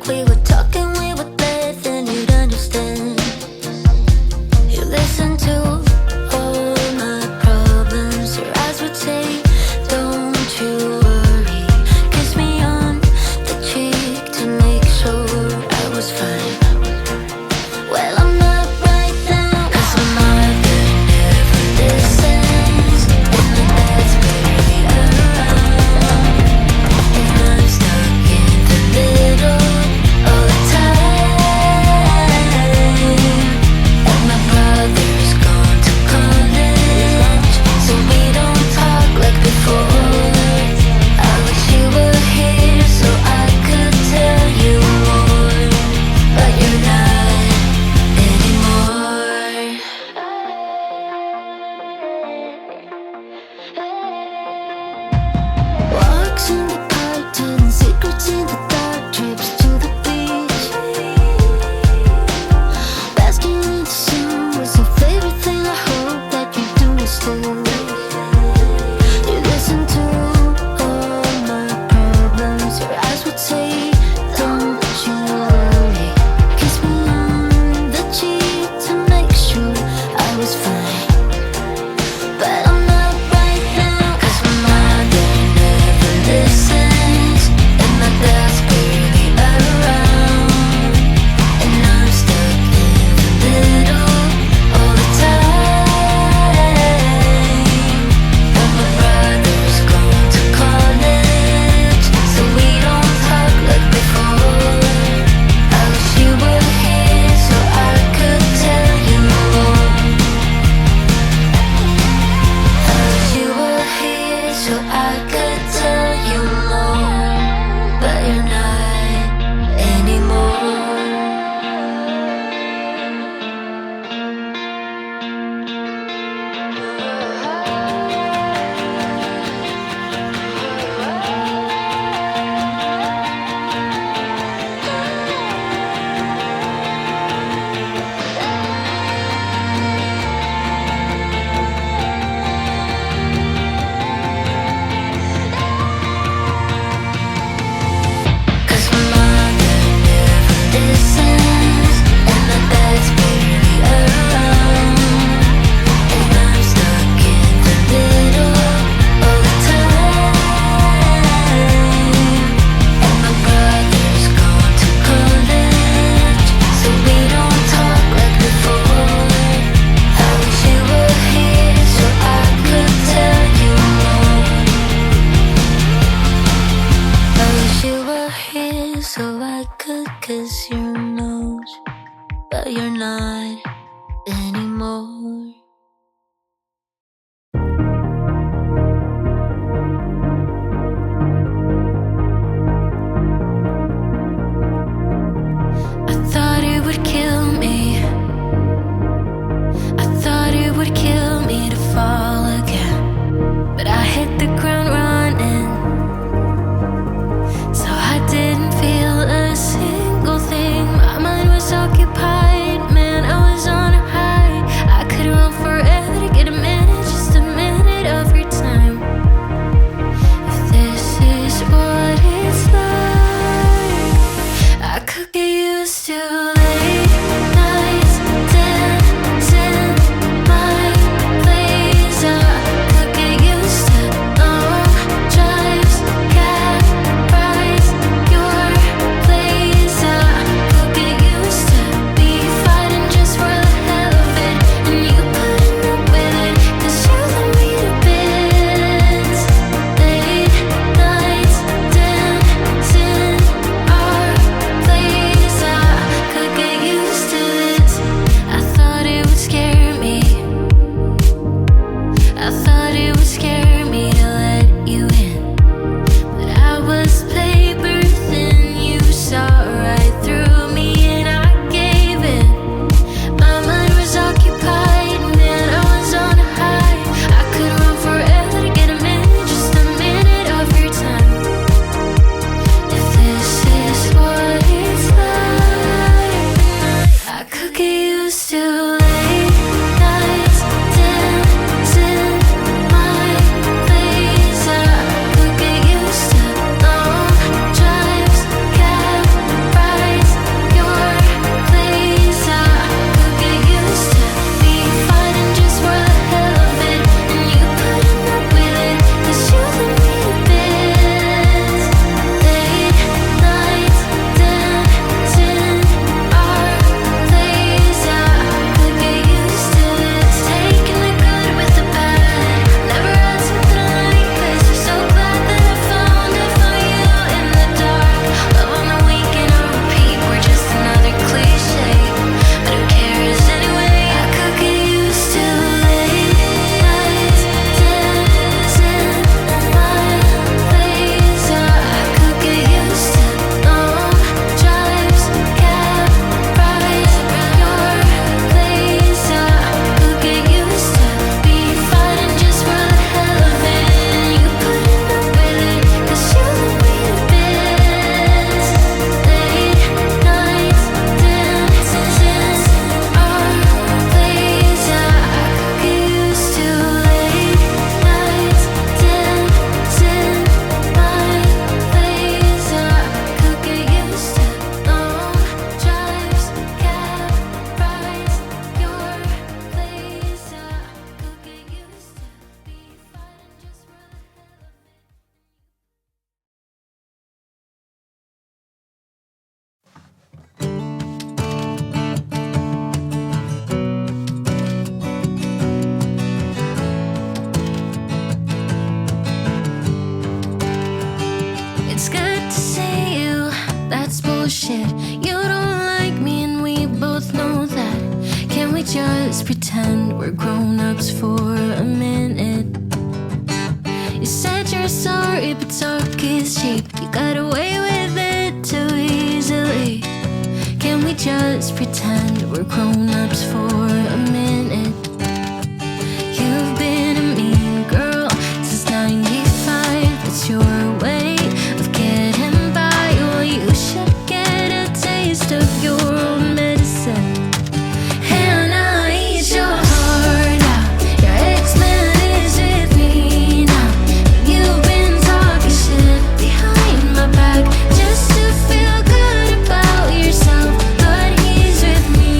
like we were talking, we would laugh and you'd understand. You listen to all my problems. Your eyes would say, don't you worry. Kiss me on the cheek to make sure I was fine. Well, I'm not right now, 'cause my mother never listens, and my dad's barely around, and I'm stuck in the middle all the time. And my brother's gone to college, so we don't talk like before. I wish you were here so I could tell you more, but you're not anymore. Walks in the park, telling secrets in the dark, trips to the beach. Basking in the sun was your favorite thing. I hope that you do still. You listen to all my problems. Your eyes would say, don't you worry. Kiss me on the cheek to make sure I was fine. But I'm not right now, 'cause my mother never listens, and my dad's barely around, and I'm stuck in the middle all the time. And my brother's gone to college, so we don't talk like before. I wish you were here so I could tell you more. I wish you were here so I could tell you more, but you're not anymore. Cause my mother never listens, and my dad's barely around, and I'm stuck in the middle all the time. And my brother's gone to college, so we don't talk like before. I wish you were here so I could tell you more. I wish you were here so I could kiss your nose, but you're not anymore. I thought it would kill me. I thought it would kill me to fall again, but I hit the ground running, so I didn't feel a single thing. My mind was occupied, man, I was on a high. I could run bullshit. You don't like me and we both know that. Can we just pretend we're grown-ups for a minute? You said you're sorry, but talk is cheap. You got away with it too easily. Can we just pretend we're grown-ups for a minute? You've been a mean girl since 95. That's your way of getting by. Well, you should get a taste of your own medicine. And I eat your heart out. Your ex-man is with me now. You've been talking shit behind my back just to feel good about yourself. But he's with me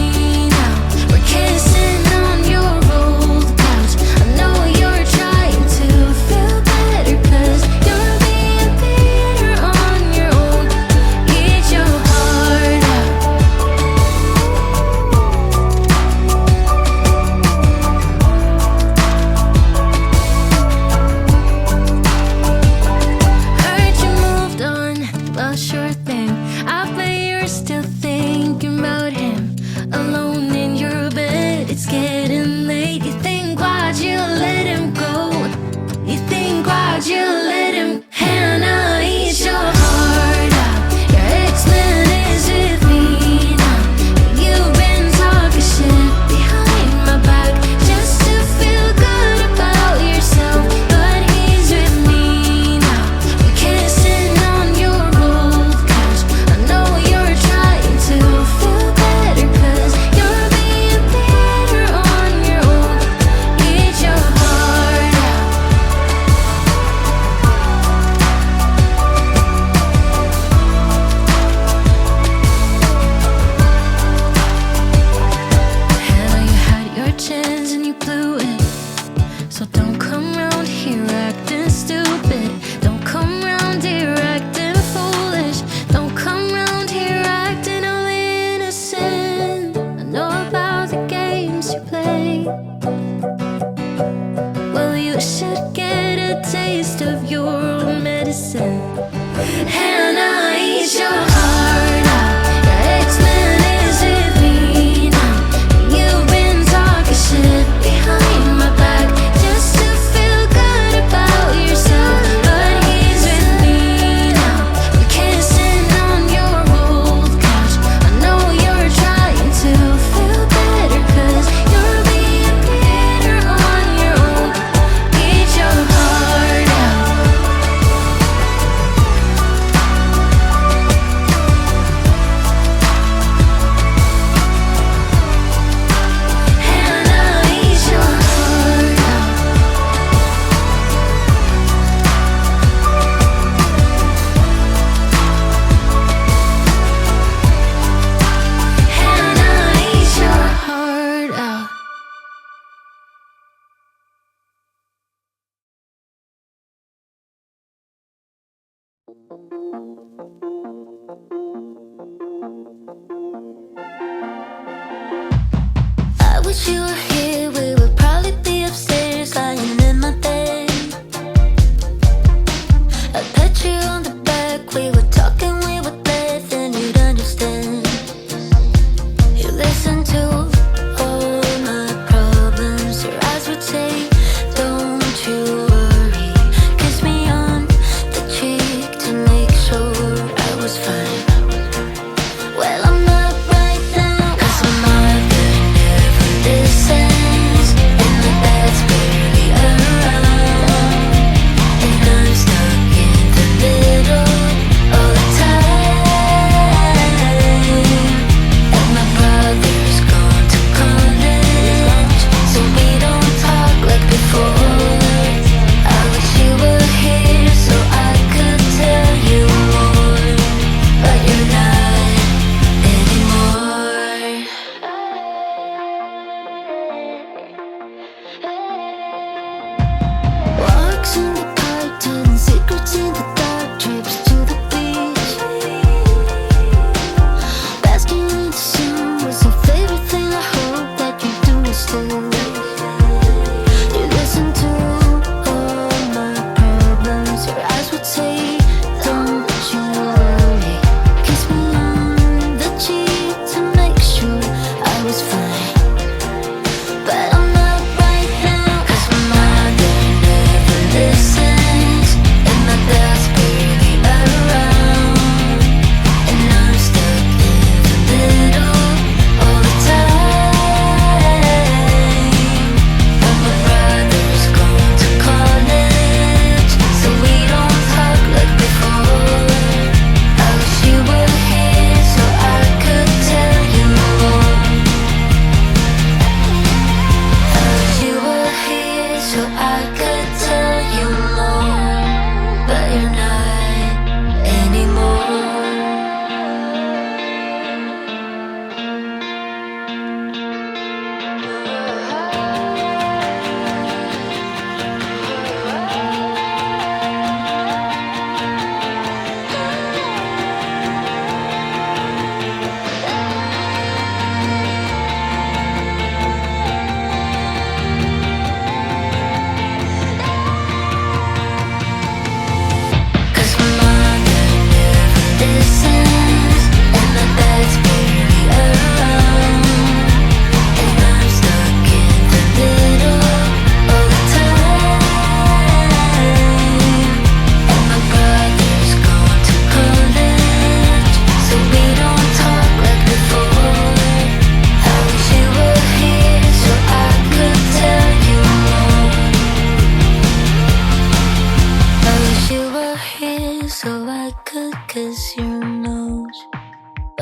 now. We're kissing on your old couch. I know you're trying to feel better, 'cause you're being bitter on your own. Eat your heart out. Heard you moved on, well, sure thing. I bet you're still thinking about him. Alone in your bed, it's getting late. You think, why'd you let him go? You think, why'd you let him? Hannah, eat your heart out. Your ex-man is with me now. You've been talking shit behind my back just to feel good about yourself. But he's with me now. We're kissing on your old couch. I know you're trying to feel better, 'cause you're being bitter on your own. Eat your heart out.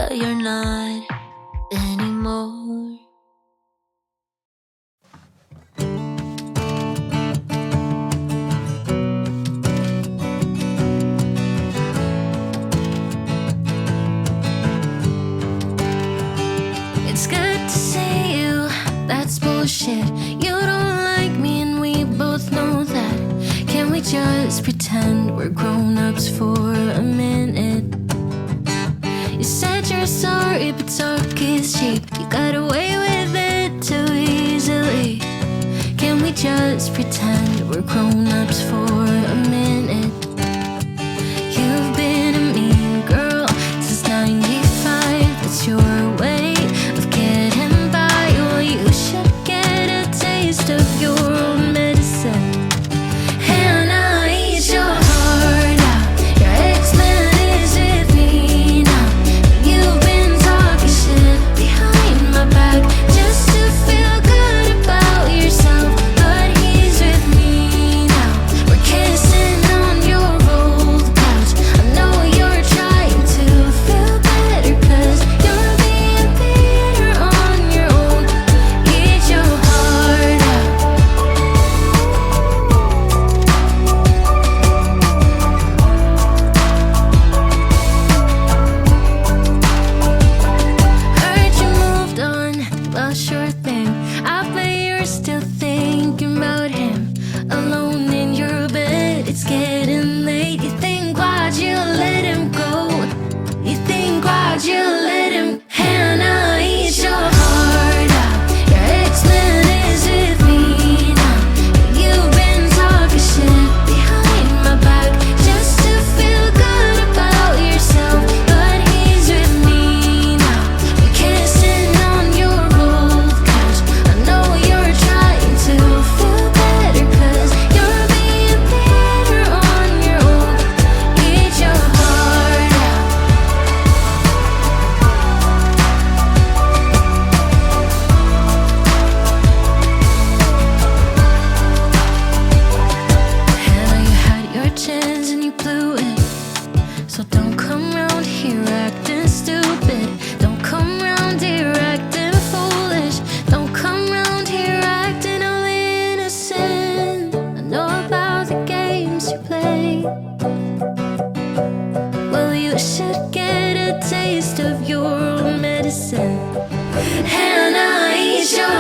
but you're not anymore. It's good to see you, that's bullshit. You don't like me and we both know that. Can we just pretend we're grown-ups for a minute? You said you're sorry, but talk is cheap. You got away with it too easily. Can we just pretend we're grown-ups for a minute? You've been a mean girl since 95. That's your way of getting by. Well, you should get a taste of your own medicine. And I eat your heart out. Your ex-man is with me now. You've been talking shit behind my back just to feel good about yourself. But he's with me now. We're kissing on your old couch. I know you're trying to feel better, 'cause you're being bitter on your own. Eat your heart out. Heard you moved on, well sure thing. I bet you're still thinking about him. Alone in your bed, it's getting late. You think why'd you let him go? You think why'd you let him? Hannah, eat your heart out. Your ex-man is with me now. You've been talking shit behind my back just to feel good about yourself. But he's with me now. We're kissing on your old couch. I know you're trying to feel better, 'cause you're being bitter on your own. Eat your heart out. Hannah, you had your chance and you blew it. So don't come round here acting stupid. Don't come round here acting foolish. Don't come round here acting all innocent. I know about the games you play. Well, you should get a taste of your own medicine. Hannah, eat your